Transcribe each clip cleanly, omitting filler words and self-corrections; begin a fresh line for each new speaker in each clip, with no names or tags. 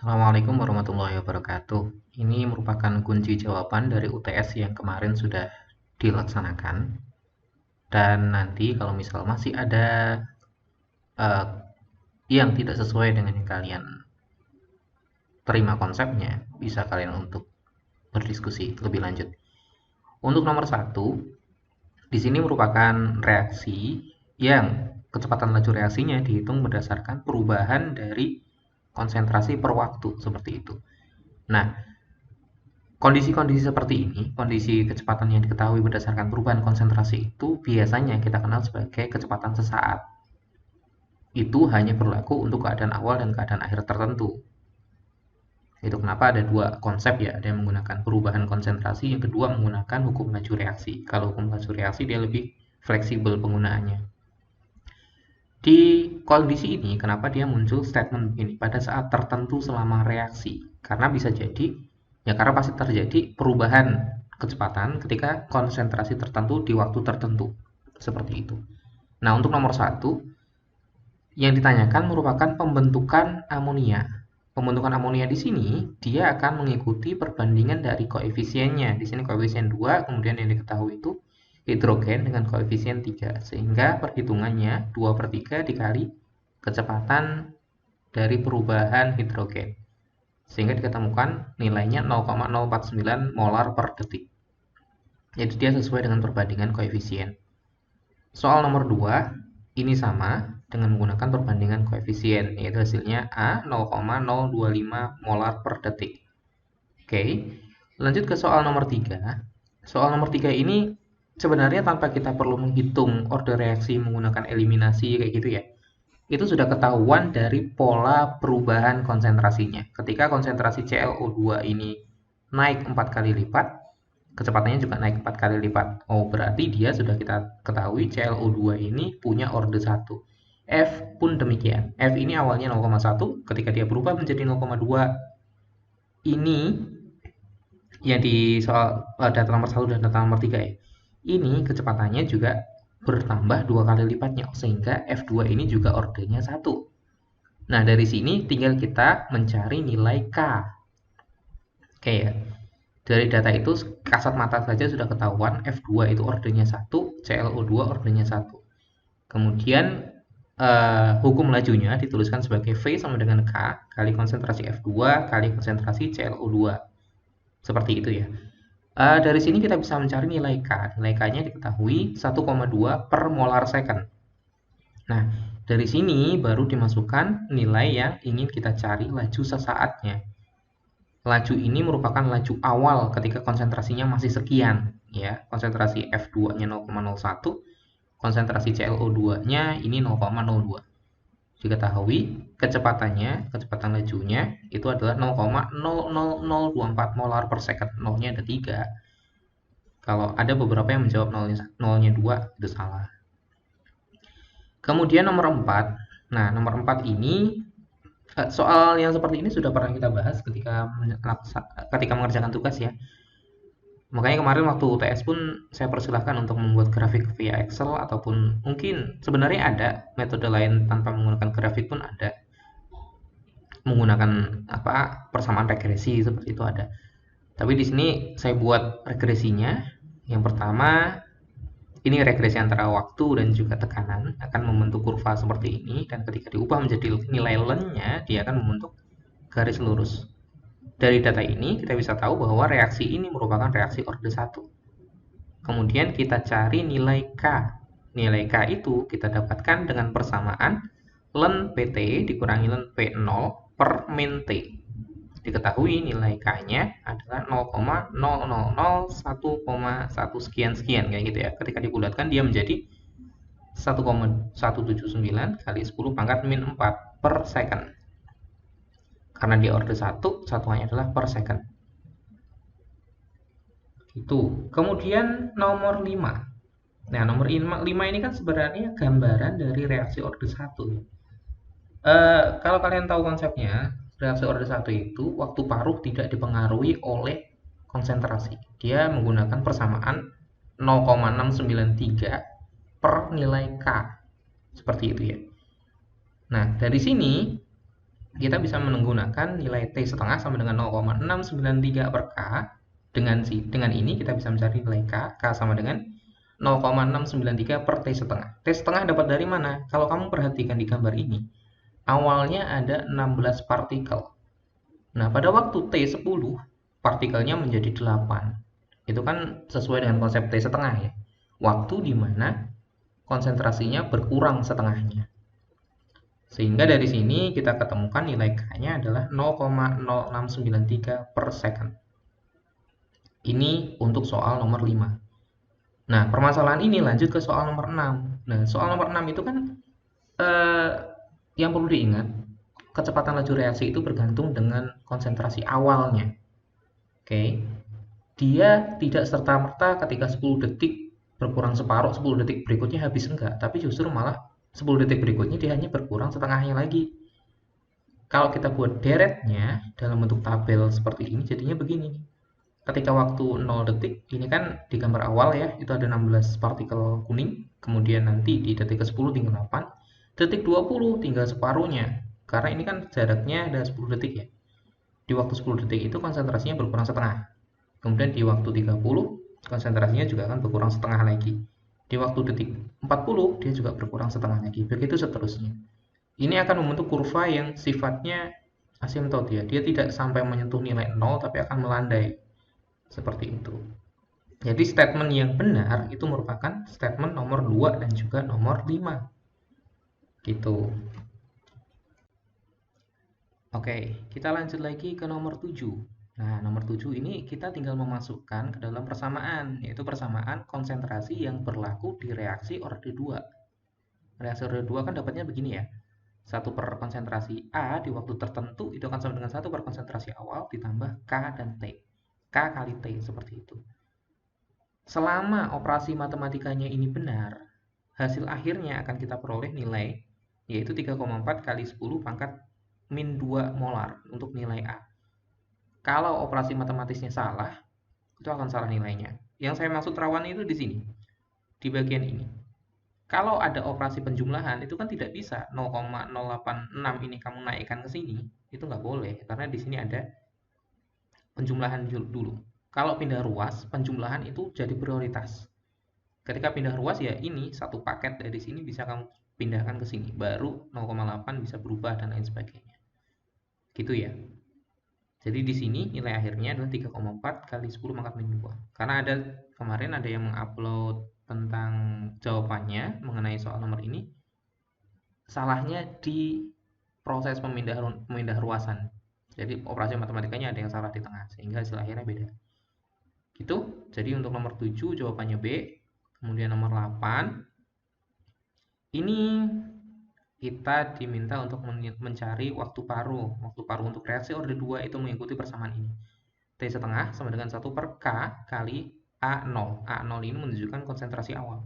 Assalamualaikum warahmatullahi wabarakatuh. Ini merupakan kunci jawaban dari UTS yang kemarin sudah dilaksanakan. Dan nanti kalau misal masih ada eh, yang tidak sesuai dengan yang kalian terima konsepnya, bisa kalian untuk berdiskusi lebih lanjut. Untuk nomor satu, di sini merupakan reaksi yang kecepatan laju reaksinya dihitung berdasarkan perubahan dari konsentrasi per waktu, seperti itu. Nah, kondisi-kondisi seperti ini, kondisi kecepatan yang diketahui berdasarkan perubahan konsentrasi itu biasanya kita kenal sebagai kecepatan sesaat. Itu hanya berlaku untuk keadaan awal dan keadaan akhir tertentu. Itu kenapa ada dua konsep ya, ada yang menggunakan perubahan konsentrasi, yang kedua menggunakan hukum laju reaksi. Kalau hukum laju reaksi dia lebih fleksibel penggunaannya. Di kondisi ini, kenapa dia muncul statement ini pada saat tertentu selama reaksi? Karena bisa jadi, ya karena pasti terjadi perubahan kecepatan ketika konsentrasi tertentu di waktu tertentu. Seperti itu. Nah, untuk nomor satu, yang ditanyakan merupakan pembentukan amonia. Pembentukan amonia di sini, dia akan mengikuti perbandingan dari koefisiennya. Di sini koefisien 2, kemudian yang diketahui itu hidrogen dengan koefisien 3. Sehingga perhitungannya 2/3 dikali kecepatan dari perubahan hidrogen. Sehingga diketemukan nilainya 0,049 molar per detik. Jadi dia sesuai dengan perbandingan koefisien. Soal nomor 2, ini sama dengan menggunakan perbandingan koefisien, yaitu hasilnya A 0,025 molar per detik. Oke, lanjut ke soal nomor 3. Soal nomor 3 ini sebenarnya tanpa kita perlu menghitung order reaksi menggunakan eliminasi kayak gitu ya. Itu sudah ketahuan dari pola perubahan konsentrasinya. Ketika konsentrasi ClO2 ini naik 4 kali lipat, kecepatannya juga naik 4 kali lipat. Oh, berarti dia sudah kita ketahui ClO2 ini punya orde 1. F pun demikian. F ini awalnya 0,1, ketika dia berubah menjadi 0,2. Ini yang di soal data nomor 1 dan data nomor 3 ya. Ini kecepatannya juga bertambah 2 kali lipatnya, sehingga F2 ini juga ordenya 1. Nah, dari sini tinggal kita mencari nilai K. Oke ya. Dari data itu kasat mata saja sudah ketahuan F2 itu ordenya 1, ClO2 ordenya 1. Kemudian hukum lajunya dituliskan sebagai V sama dengan K kali konsentrasi F2 kali konsentrasi ClO2. Seperti itu ya. Dari sini kita bisa mencari nilai K. Nilai K-nya diketahui 1,2 per molar second. Nah, dari sini baru dimasukkan nilai yang ingin kita cari laju sesaatnya. Laju ini merupakan laju awal ketika konsentrasinya masih sekian, ya. Konsentrasi F2-nya 0,01, konsentrasi ClO2-nya ini 0,02. Diketahui kecepatannya, kecepatan lajunya itu adalah 0,00024 molar per second. Nolnya ada 3. Kalau ada beberapa yang menjawab nolnya 2, itu salah. Kemudian nomor 4. Nah, nomor 4 ini soal yang seperti ini sudah pernah kita bahas ketika mengerjakan tugas ya. Makanya kemarin waktu UTS pun saya persilahkan untuk membuat grafik via Excel ataupun mungkin sebenarnya ada metode lain tanpa menggunakan grafik pun ada. Menggunakan persamaan regresi seperti itu ada. Tapi di sini saya buat regresinya. Yang pertama, ini regresi antara waktu dan juga tekanan akan membentuk kurva seperti ini, dan ketika diubah menjadi nilai len-nya, dia akan membentuk garis lurus. Dari data ini kita bisa tahu bahwa reaksi ini merupakan reaksi orde 1. Kemudian kita cari nilai K. Nilai K itu kita dapatkan dengan persamaan len PT dikurangi len P0 per min T. Diketahui nilai K-nya adalah 0,0001,1 sekian-sekian kayak gitu ya. Ketika dibulatkan dia menjadi 1,179 kali 10 pangkat min 4 per second. Karena dia orde 1, satuannya adalah per second. Itu. Kemudian nomor 5. Nah, nomor 5 ini kan sebenarnya gambaran dari reaksi orde 1. Kalau kalian tahu konsepnya, reaksi orde 1 itu waktu paruh tidak dipengaruhi oleh konsentrasi. Dia menggunakan persamaan 0,693 per nilai K. Seperti itu ya. Nah, dari sini kita bisa menggunakan nilai T setengah sama dengan 0,693 per K. Dengan ini kita bisa mencari nilai K sama dengan 0,693 per T setengah. T setengah dapat dari mana? Kalau kamu perhatikan di gambar ini, awalnya ada 16 partikel. Nah, pada waktu T10, partikelnya menjadi 8. Itu kan sesuai dengan konsep T setengah ya. Waktu di mana konsentrasinya berkurang setengahnya. Sehingga dari sini kita ketemukan nilai K-nya adalah 0,0693 per second. Ini untuk soal nomor 5. Nah, permasalahan ini lanjut ke soal nomor 6. Nah, soal nomor 6 itu kan eh, yang perlu diingat, kecepatan laju reaksi itu bergantung dengan konsentrasi awalnya. Oke. Dia tidak serta-merta ketika 10 detik berkurang separuh, 10 detik berikutnya habis, enggak, tapi justru malah 10 detik berikutnya dia hanya berkurang setengahnya lagi. Kalau kita buat deretnya dalam bentuk tabel seperti ini, jadinya begini. Ketika waktu 0 detik, ini kan di gambar awal ya, itu ada 16 partikel kuning, kemudian nanti di detik ke-10 tinggal 8, detik 20 tinggal separuhnya, karena ini kan jaraknya ada 10 detik ya. Di waktu 10 detik itu konsentrasinya berkurang setengah. Kemudian di waktu 30, konsentrasinya juga akan berkurang setengah lagi. Di waktu detik 40, dia juga berkurang setengah lagi. Begitu seterusnya. Ini akan membentuk kurva yang sifatnya asymptot ya. Dia tidak sampai menyentuh nilai 0, tapi akan melandai. Seperti itu. Jadi statement yang benar itu merupakan statement nomor 2 dan juga nomor 5. Gitu. Oke, kita lanjut lagi ke nomor 7. Nah, nomor 7 ini kita tinggal memasukkan ke dalam persamaan, yaitu persamaan konsentrasi yang berlaku di reaksi orde 2. Reaksi orde 2 kan dapatnya begini ya. 1 per konsentrasi A di waktu tertentu itu akan sama dengan 1 per konsentrasi awal ditambah K dan T. K kali T, seperti itu. Selama operasi matematikanya ini benar, hasil akhirnya akan kita peroleh nilai, yaitu 3,4 kali 10 pangkat min 2 molar untuk nilai A. Kalau operasi matematisnya salah, itu akan salah nilainya. Yang saya maksud rawan itu di sini, di bagian ini. Kalau ada operasi penjumlahan, itu kan tidak bisa 0,086 ini kamu naikkan ke sini, itu nggak boleh, karena di sini ada penjumlahan dulu. Kalau pindah ruas, penjumlahan itu jadi prioritas. Ketika pindah ruas ya ini satu paket dari sini bisa kamu pindahkan ke sini, baru 0,8 bisa berubah dan lain sebagainya. Gitu ya. Jadi di sini nilai akhirnya adalah 3,4 kali 10 pangkat min 2. Karena kemarin ada yang mengupload tentang jawabannya mengenai soal nomor ini. Salahnya di proses pemindah ruasan. Jadi operasi matematikanya ada yang salah di tengah sehingga hasil akhirnya beda. Gitu. Jadi untuk nomor 7 jawabannya B. Kemudian nomor 8 ini kita diminta untuk mencari waktu paruh. Waktu paruh untuk reaksi orde 2 itu mengikuti persamaan ini. T setengah sama dengan 1 per K kali A0. A0 ini menunjukkan konsentrasi awal.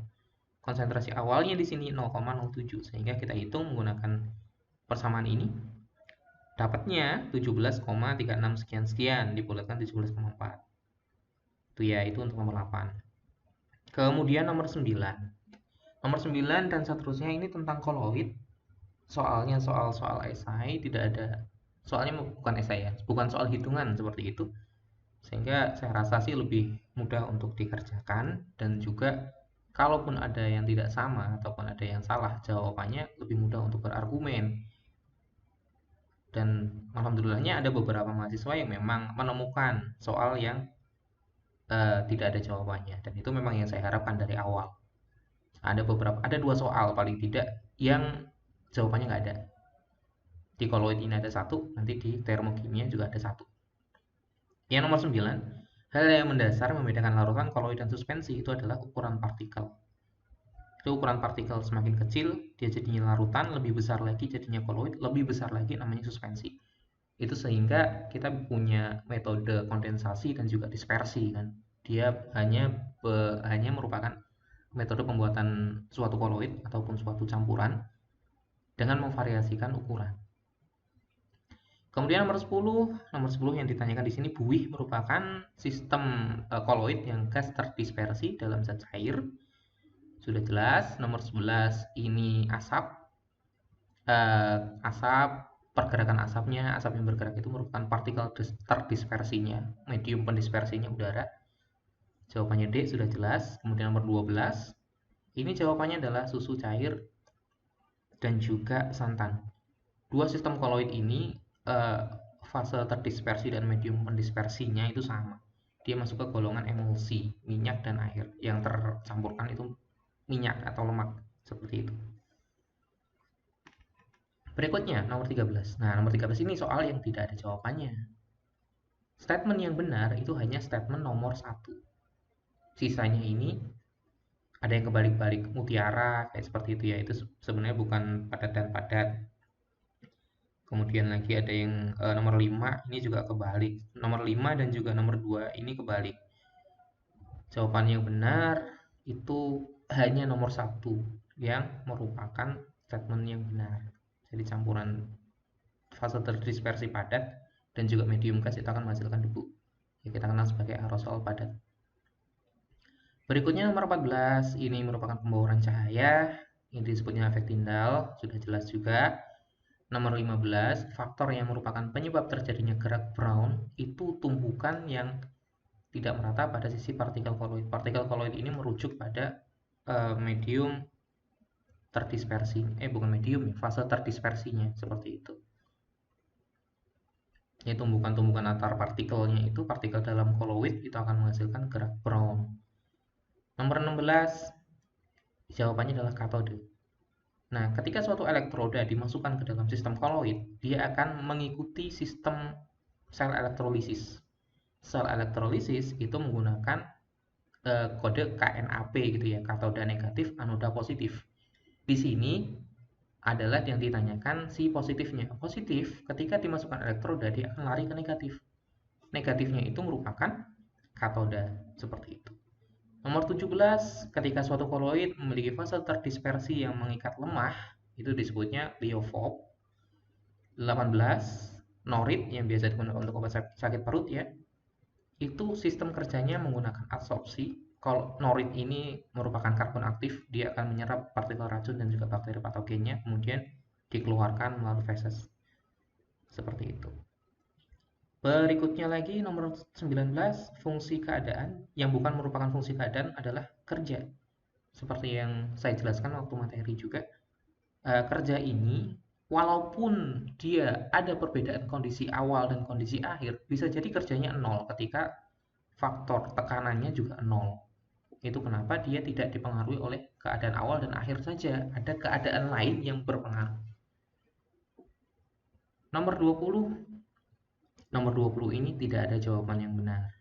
Konsentrasi awalnya di sini 0,07 sehingga kita hitung menggunakan persamaan ini. Dapatnya 17,36 sekian dibulatkan 17,4. Itu ya, itu untuk nomor 8. Kemudian nomor 9. Nomor 9 dan seterusnya ini tentang koloid. Soalnya soal esai, tidak ada soalnya bukan esai ya, bukan soal hitungan seperti itu. Sehingga saya rasa sih lebih mudah untuk dikerjakan dan juga kalaupun ada yang tidak sama ataupun ada yang salah jawabannya lebih mudah untuk berargumen. Dan alhamdulillahnya ada beberapa mahasiswa yang memang menemukan soal yang tidak ada jawabannya dan itu memang yang saya harapkan dari awal. Ada 2 soal paling tidak yang jawabannya nggak ada. Di koloid ini ada 1, nanti di termokimia juga ada 1. Yang nomor 9, hal yang mendasar membedakan larutan, koloid, dan suspensi itu adalah ukuran partikel. Itu ukuran partikel semakin kecil, dia jadinya larutan, lebih besar lagi jadinya koloid, lebih besar lagi namanya suspensi. Itu sehingga kita punya metode kondensasi dan juga dispersi kan. Dia hanya merupakan metode pembuatan suatu koloid ataupun suatu campuran dengan memvariasikan ukuran. Kemudian nomor 10 yang ditanyakan di sini, buih merupakan sistem koloid yang gas terdispersi dalam zat cair. Sudah jelas. Nomor 11 ini asap pergerakan asapnya, asap yang bergerak itu merupakan partikel terdispersinya, medium pendispersinya udara. Jawabannya D sudah jelas. Kemudian nomor 12, ini jawabannya adalah susu cair dan juga santan. Dua sistem koloid ini fase terdispersi dan medium pendispersinya itu sama. Dia masuk ke golongan emulsi, minyak dan air. Yang tercampurkan itu minyak atau lemak, seperti itu. Berikutnya, nomor 13. Nah, nomor 13 ini soal yang tidak ada jawabannya. Statement yang benar itu hanya statement nomor 1. Sisanya ini ada yang kebalik-balik, mutiara, kayak seperti itu ya. Itu sebenarnya bukan padat dan padat. Kemudian lagi ada yang nomor 5, ini juga kebalik. Nomor 5 dan juga nomor 2 ini kebalik. Jawaban yang benar itu hanya nomor 1 yang merupakan statement yang benar. Jadi campuran fase terdispersi padat dan juga medium gas itu akan menghasilkan debu. Ya, kita kenal sebagai aerosol padat. Berikutnya nomor 14, ini merupakan pembauran cahaya. Ini disebutnya efek Tyndall, sudah jelas juga. Nomor 15, faktor yang merupakan penyebab terjadinya gerak Brown itu tumbukan yang tidak merata pada sisi partikel koloid. Partikel koloid ini merujuk pada medium terdispersi. Bukan medium ya, fase terdispersinya seperti itu. Ya, tumbukan-tumbukan antar partikelnya itu, partikel dalam koloid itu akan menghasilkan gerak Brown. Nomor 16, jawabannya adalah katode. Nah, ketika suatu elektroda dimasukkan ke dalam sistem koloid, dia akan mengikuti sistem sel elektrolisis. Sel elektrolisis itu menggunakan kode KNAP gitu ya, katoda negatif, anoda positif. Di sini adalah yang ditanyakan si positifnya. Positif, ketika dimasukkan elektroda, dia akan lari ke negatif. Negatifnya itu merupakan katoda, seperti itu. Nomor 17, ketika suatu koloid memiliki fase terdispersi yang mengikat lemah, itu disebutnya liophоб. 18, norit yang biasa digunakan untuk obat sakit perut ya. Itu sistem kerjanya menggunakan adsorpsi. Kalau norit ini merupakan karbon aktif, dia akan menyerap partikel racun dan juga bakteri patogennya, kemudian dikeluarkan melalui feses. Seperti itu. Berikutnya lagi nomor 19, fungsi keadaan yang bukan merupakan fungsi keadaan adalah kerja. Seperti yang saya jelaskan waktu materi juga, kerja ini walaupun dia ada perbedaan kondisi awal dan kondisi akhir, bisa jadi kerjanya 0 ketika faktor tekanannya juga 0. Itu kenapa dia tidak dipengaruhi oleh keadaan awal dan akhir saja, ada keadaan lain yang berpengaruh. Nomor 20, Nomor 20 ini tidak ada jawaban yang benar.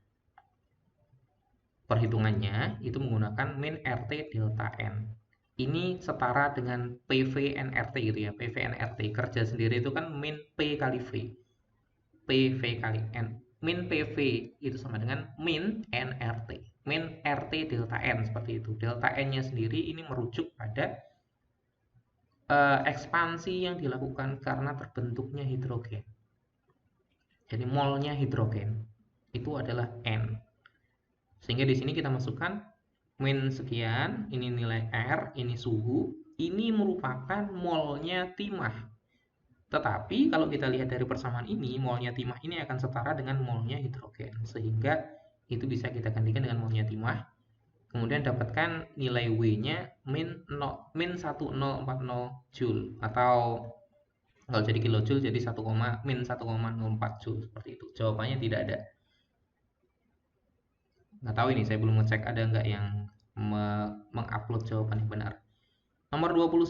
Perhitungannya itu menggunakan min RT delta N. Ini setara dengan PV NRT gitu ya. PV NRT kerja sendiri itu kan min P kali V. PV kali N. Min PV itu sama dengan min NRT. Min RT delta N seperti itu. Delta N-nya sendiri ini merujuk pada ekspansi yang dilakukan karena terbentuknya hidrogen. Jadi molnya hidrogen itu adalah N. Sehingga di sini kita masukkan min sekian, ini nilai R, ini suhu, ini merupakan molnya timah. Tetapi kalau kita lihat dari persamaan ini, molnya timah ini akan setara dengan molnya hidrogen. Sehingga itu bisa kita gantikan dengan molnya timah. Kemudian dapatkan nilai W-nya min 1040 Joule atau kalau jadi kilojoule jadi min 1,04 Joule seperti itu. Jawabannya tidak ada. Nggak tahu ini, saya belum ngecek ada nggak yang mengupload jawaban yang benar. Nomor 21.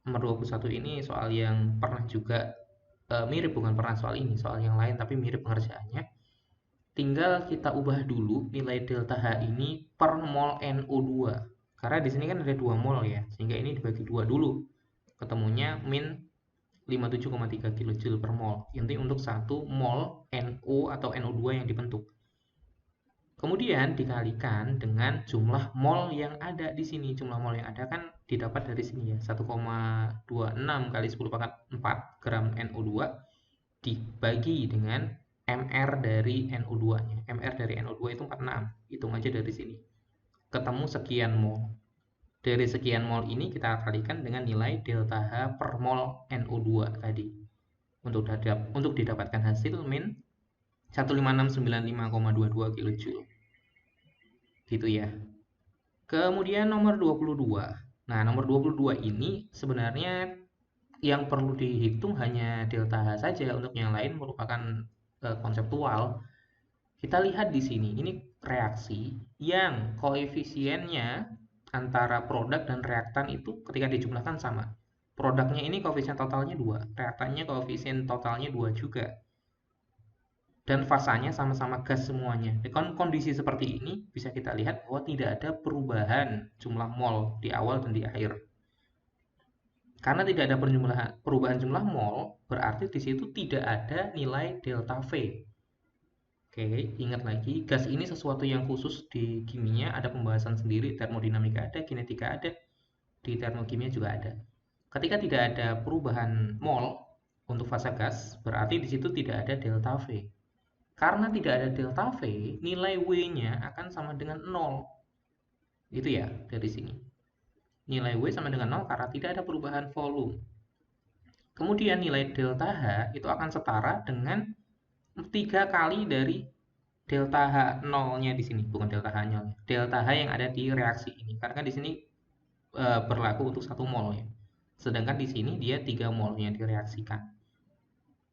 Nomor 21 ini soal yang pernah juga mirip, bukan pernah soal ini, soal yang lain tapi mirip pengerjaannya. Tinggal kita ubah dulu nilai delta H ini per mol NO2. Karena di sini kan ada 2 mol ya, sehingga ini dibagi 2 dulu. Ketemunya min 57,3 kJ per mol. Inti untuk 1 mol NO atau NO2 yang dibentuk. Kemudian dikalikan dengan jumlah mol yang ada di sini. Jumlah mol yang ada kan didapat dari sini ya, 1,26 kali 10 pangkat 4 gram NO2 dibagi dengan MR dari NO2-nya. MR dari NO2 itu 46. Hitung aja dari sini. Ketemu sekian mol. Dari sekian mol ini kita kalikan dengan nilai delta H per mol NO2 tadi. Untuk didapatkan hasil min 15695,22 kJ. Gitu ya. Kemudian nomor 22. Nah, nomor 22 ini sebenarnya yang perlu dihitung hanya delta H saja, untuk yang lain merupakan konseptual. Kita lihat di sini, ini reaksi yang koefisiennya antara produk dan reaktan itu ketika dijumlahkan sama. Produknya ini koefisien totalnya 2, reaktannya koefisien totalnya 2 juga. Dan fasanya sama-sama gas semuanya. Dengan kondisi seperti ini bisa kita lihat bahwa tidak ada perubahan jumlah mol di awal dan di akhir. Karena tidak ada perubahan jumlah mol, berarti di situ tidak ada nilai delta V. Oke, ingat lagi, gas ini sesuatu yang khusus di kimia, ada pembahasan sendiri, termodinamika ada, kinetika ada, di termokimia juga ada. Ketika tidak ada perubahan mol untuk fase gas, berarti di situ tidak ada delta V. Karena tidak ada delta V, nilai W-nya akan sama dengan 0. Itu ya, dari sini. Nilai W sama dengan 0 karena tidak ada perubahan volume. Kemudian nilai delta H itu akan setara dengan 3 kali dari delta H 0-nya di sini, bukan delta H 0-nya. Delta H yang ada di reaksi ini. Karena kan di sini berlaku untuk 1 mol ya. Sedangkan di sini dia 3 mol yang direaksikan.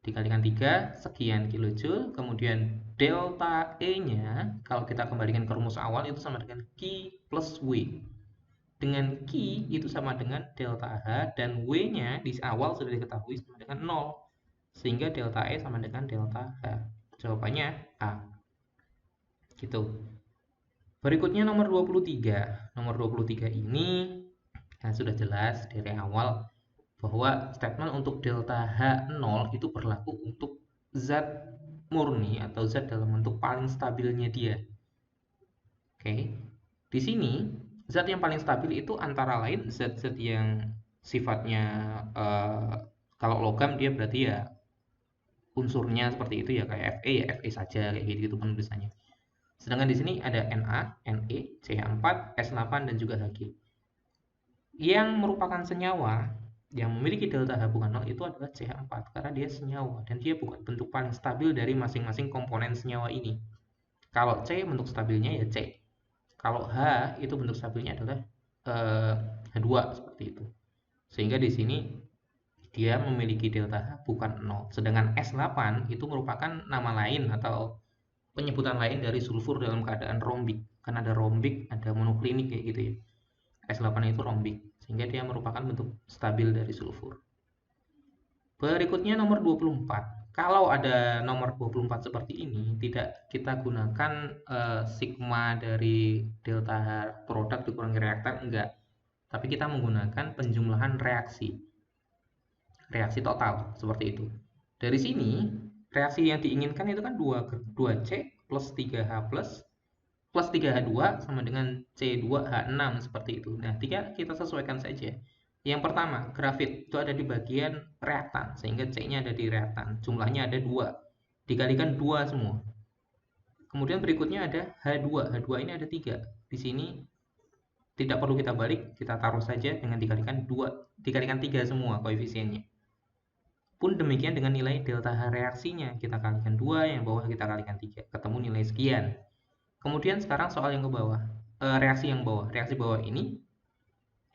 Dikalikan 3, sekian kilojoule. Kemudian delta E-nya, kalau kita kembalikan ke rumus awal, itu sama dengan Q plus W. Dengan Q itu sama dengan delta H, dan W-nya di awal sudah diketahui sama dengan 0. Sehingga delta E sama dengan delta H. Jawabannya A. Gitu. Berikutnya nomor 23. Nomor 23 ini sudah jelas dari awal bahwa statement untuk delta H0 itu berlaku untuk zat murni atau zat dalam bentuk paling stabilnya dia. Oke. Di sini zat yang paling stabil itu antara lain zat-zat yang sifatnya kalau logam dia berarti ya unsurnya seperti itu ya, kayak Fe ya Fe saja kayak gitu penulisannya. Sedangkan di sini ada Na, Ne, CH4, S8 dan juga Hg. Yang merupakan senyawa yang memiliki delta H bukan 0 itu adalah CH4 karena dia senyawa dan dia bukan bentuk paling stabil dari masing-masing komponen senyawa ini. Kalau C bentuk stabilnya ya C. Kalau H itu bentuk stabilnya adalah H2 seperti itu. Sehingga di sini dia memiliki delta H bukan 0. Sedangkan S8 itu merupakan nama lain atau penyebutan lain dari sulfur dalam keadaan rombik. Kan ada rombik, ada monoklinik kayak gitu ya. S8 itu rombik, sehingga dia merupakan bentuk stabil dari sulfur. Berikutnya nomor 24. Kalau ada nomor 24 seperti ini, tidak kita gunakan sigma dari delta H produk dikurangi reaktan, enggak. Tapi kita menggunakan penjumlahan reaksi. Reaksi total, seperti itu. Dari sini, reaksi yang diinginkan itu kan 2C plus 3H plus 3H2 sama dengan C2H6 seperti itu. Nah, kita sesuaikan saja. Yang pertama, grafit itu ada di bagian reaktan, sehingga C-nya ada di reaktan. Jumlahnya ada 2. Dikalikan 2 semua. Kemudian berikutnya ada H2. H2 ini ada 3. Di sini tidak perlu kita balik, kita taruh saja dengan dikalikan 2. Dikalikan 3 semua koefisiennya. Pun demikian dengan nilai delta H reaksinya. Kita kalikan 2, yang bawah kita kalikan 3. Ketemu nilai sekian. Kemudian sekarang soal yang ke bawah, reaksi yang bawah. Reaksi bawah ini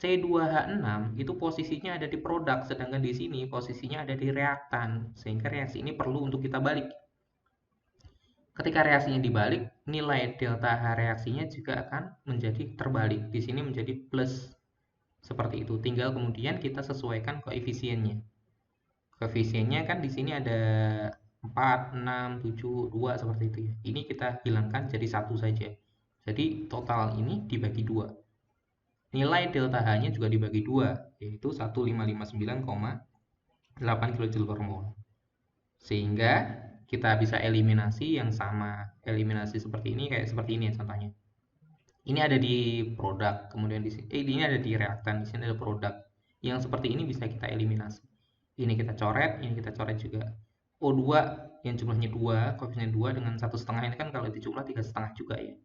C2H6 itu posisinya ada di produk, sedangkan di sini posisinya ada di reaktan, sehingga reaksi ini perlu untuk kita balik. Ketika reaksinya dibalik, nilai delta H reaksinya juga akan menjadi terbalik. Di sini menjadi plus. Seperti itu. Tinggal kemudian kita sesuaikan koefisiennya. Koefisiennya kan di sini ada 4, 6, 7, 2 seperti itu ya. Ini kita hilangkan jadi 1 saja. Jadi total ini dibagi 2. Nilai delta H-nya juga dibagi 2, yaitu 1559,8 kJ per mol. Sehingga kita bisa eliminasi yang sama. Eliminasi seperti ini, kayak seperti ini ya contohnya. Ini ada di produk, kemudian di sini ini ada di reaktan, di sini ada produk. Yang seperti ini bisa kita eliminasi. Ini kita coret juga. O2 yang jumlahnya 2, koefisien 2 dengan 1,5 ini kan kalau dijumlah 3,5 juga ya.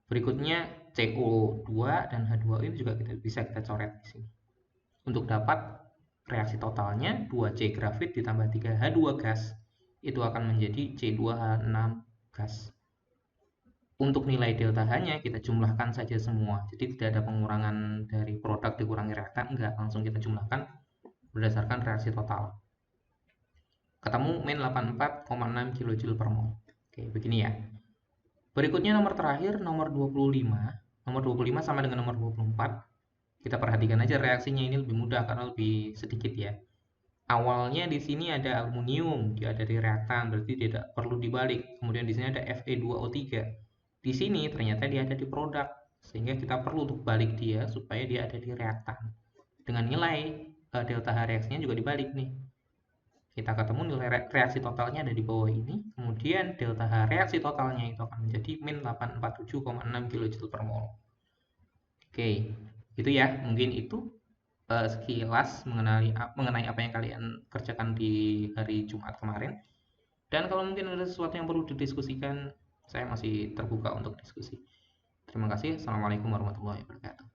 Berikutnya CO2 dan H2O ini juga bisa kita coret di sini. Untuk dapat reaksi totalnya 2C grafit ditambah 3H2 gas itu akan menjadi C2H6 gas. Untuk nilai delta H-nya kita jumlahkan saja semua. Jadi tidak ada pengurangan dari produk dikurangi reaktan, enggak, langsung kita jumlahkan berdasarkan reaksi total. Ketemu min 84,6 kJ per mol. Oke, begini ya. Berikutnya nomor terakhir, nomor 25. Nomor 25 sama dengan nomor 24. Kita perhatikan aja reaksinya, ini lebih mudah karena lebih sedikit ya. Awalnya di sini ada aluminium, dia ada di reaktan, berarti tidak perlu dibalik. Kemudian di sini ada Fe2O3. Di sini ternyata dia ada di produk, sehingga kita perlu untuk balik dia supaya dia ada di reaktan. Dengan nilai delta H reaksinya juga dibalik nih. Kita ketemu nilai reaksi totalnya ada di bawah ini, kemudian delta H reaksi totalnya itu akan menjadi min 847,6 kJ per mol. Oke, itu ya, mungkin itu sekilas mengenai apa yang kalian kerjakan di hari Jumat kemarin. Dan kalau mungkin ada sesuatu yang perlu didiskusikan, saya masih terbuka untuk diskusi. Terima kasih. Assalamualaikum warahmatullahi wabarakatuh.